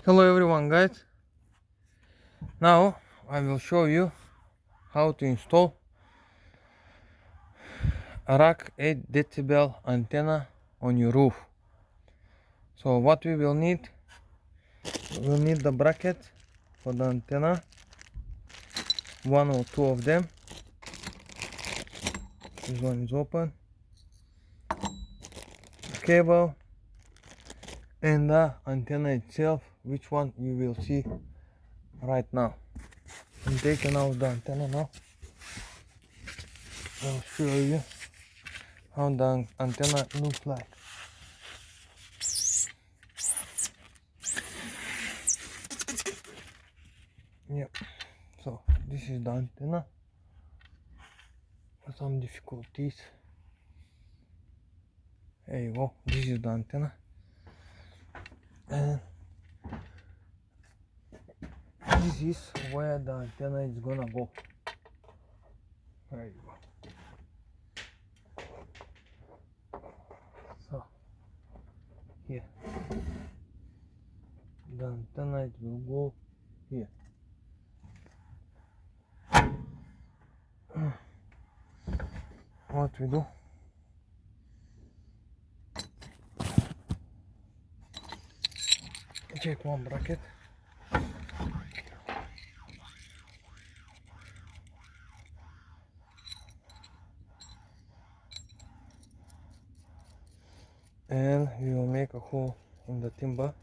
Hello everyone guys, now I will show you how to install a RAK 8 decibel antenna on your roof. So what we will need the bracket for the antenna, one or two of them. This one is open, the cable and the antenna itself, which one you will see right now. I'm taking out the antenna now. I'll show you how the antenna looks like. Yep, so this is the antenna. Some difficulties. There you go, this is the antenna, and this is where the antenna is gonna go. There you go. So here the antenna, it will go here. What we do, take one bracket, and we will make a hole in the timber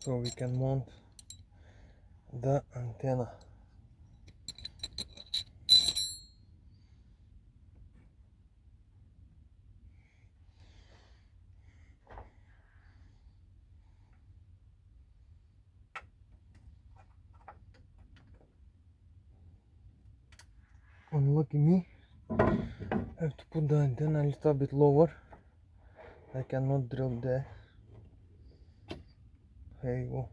so we can mount the antenna. Unlucky me, I have to put the antenna a little bit lower. I cannot drill there. There you go.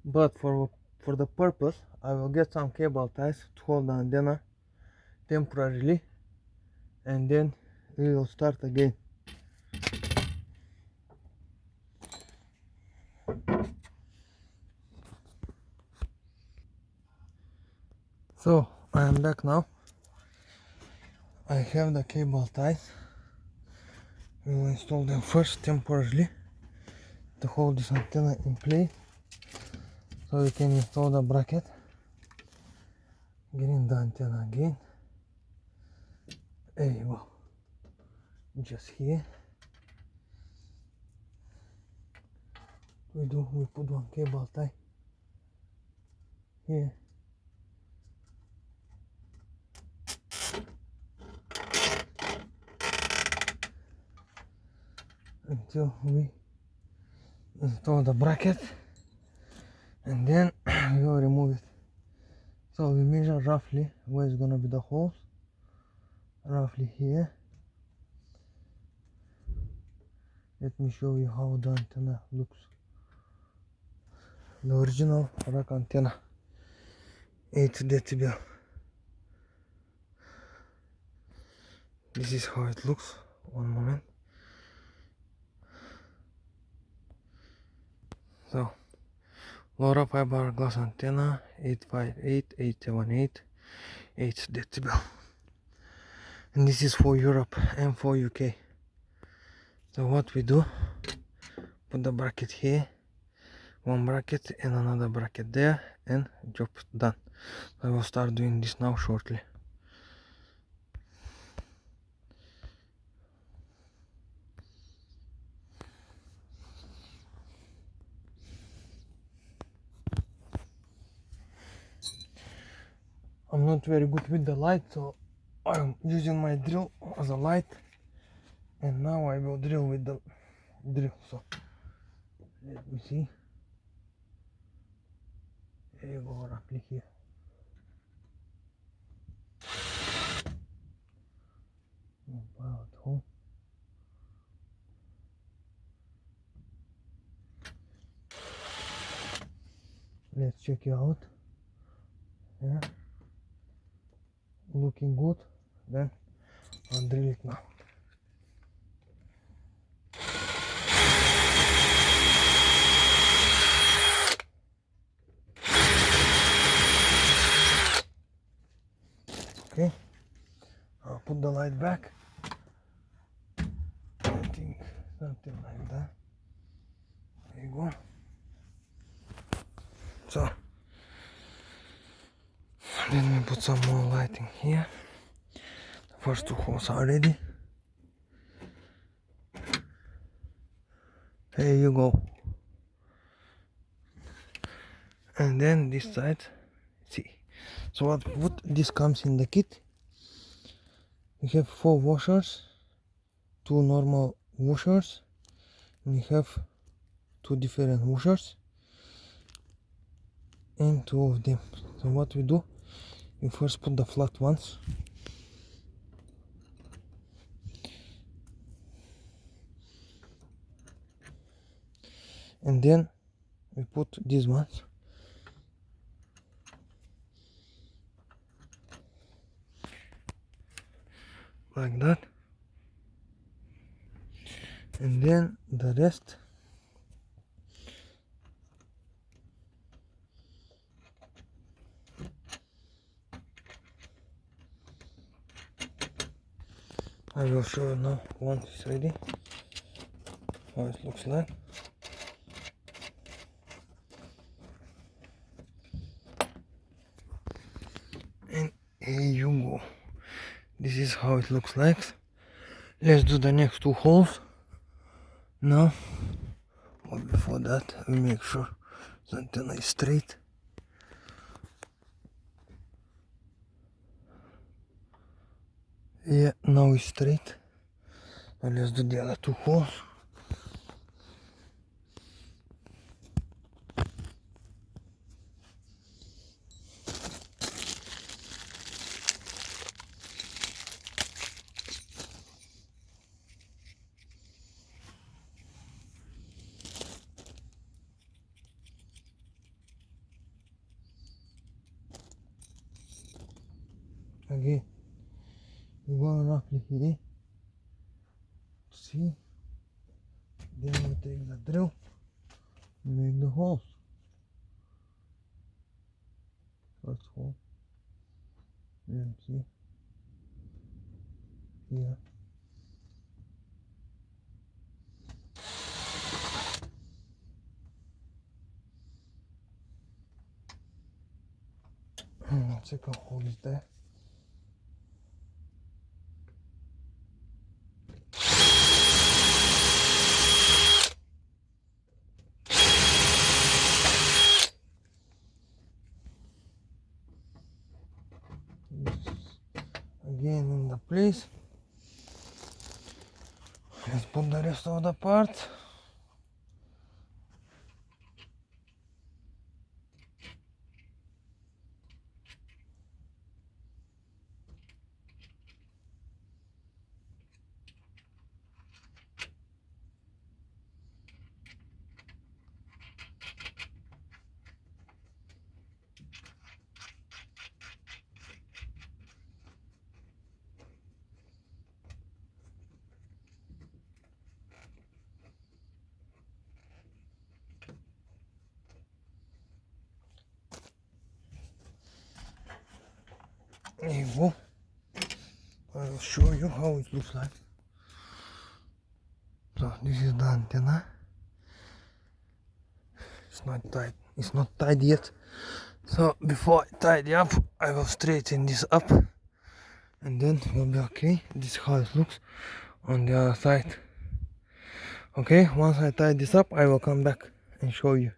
But for the purpose, I will get some cable ties to hold the antenna temporarily, and then we will start again. So I am back now. I have the cable ties. We will install them first temporarily to hold this antenna in place, so we can install the bracket. Get in the antenna again. There you go. Just here. We put one cable tie here. Until we install the bracket, and then we will remove it. So we measure roughly where is gonna be the holes, roughly here. Let me show you how the antenna looks. The original RAK antenna, 8 decibel. This is how it looks. One moment. So, LoRa fiberglass antenna, 858, 878, 8 decibel. And this is for Europe and for UK. So what we do, put the bracket here, one bracket and another bracket there, and job done. I will start doing this now shortly. I'm not very good with the light, so I'm using my drill as a light, and now I will drill with the drill. So let me see. There you go, roughly here. About home. Let's check it out. Yeah, looking good. Then I'll drill it now. the light back. I think something like that. There you go. So let me put some more lighting here. The first two holes are ready. There you go. And then this side, see. So what this comes in the kit. We have 4 washers, 2 normal washers, and we have 2 different washers, and 2 of them. So what we do, we first put the flat ones. And then we put these ones. Like that. And then the rest I will show you now once it's ready how it looks like. And here you go. This is how it looks like. Let's do the next 2 holes now. But before that, we make sure the antenna is straight. Yeah, now it's straight. So let's do the other 2 holes. Again, we go roughly here. See? Then we take the drill and make the holes. First hole. Then see? Here. Second hole is there. Again in the place. Let's put the rest of the parts. There you go. I will show you how it looks like. So this is the antenna. It's not tied. It's not tied yet. So before I tie it up, I will straighten this up, and then we'll be okay. This is how it looks on the other side. Okay, once I tie this up, I will come back and show you.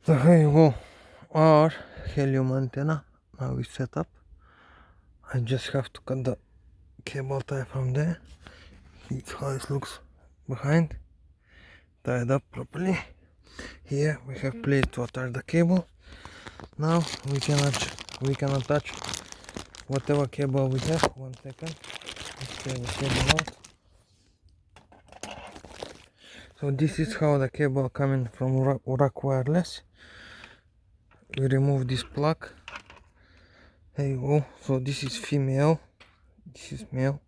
So here you go. Our helium antenna now is set up. I just have to cut the cable tie from there. See how it looks behind, tied up properly. Here we have place to attach the cable. Now we can attach whatever cable we have. 1 second. Let's take the cable out. So this is how the cable coming from RAKwireless. We remove this plug. There you go. So this is female, this is male.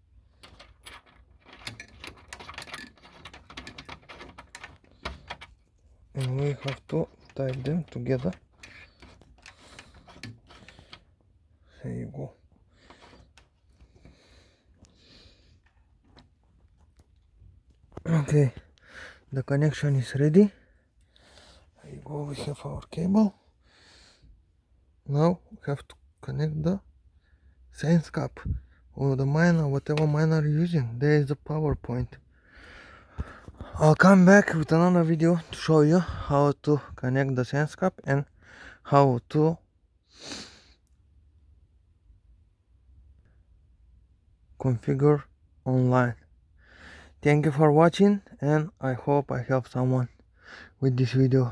And we have to tie them together. There you go. Okay, the connection is ready. Here you go, we have our cable. Now we have to connect the sense cap or the miner, whatever miner you're using. There is the power point. I'll come back with another video to show you how to connect the sense cap and how to configure online. Thank you for watching, and I hope I helped someone with this video.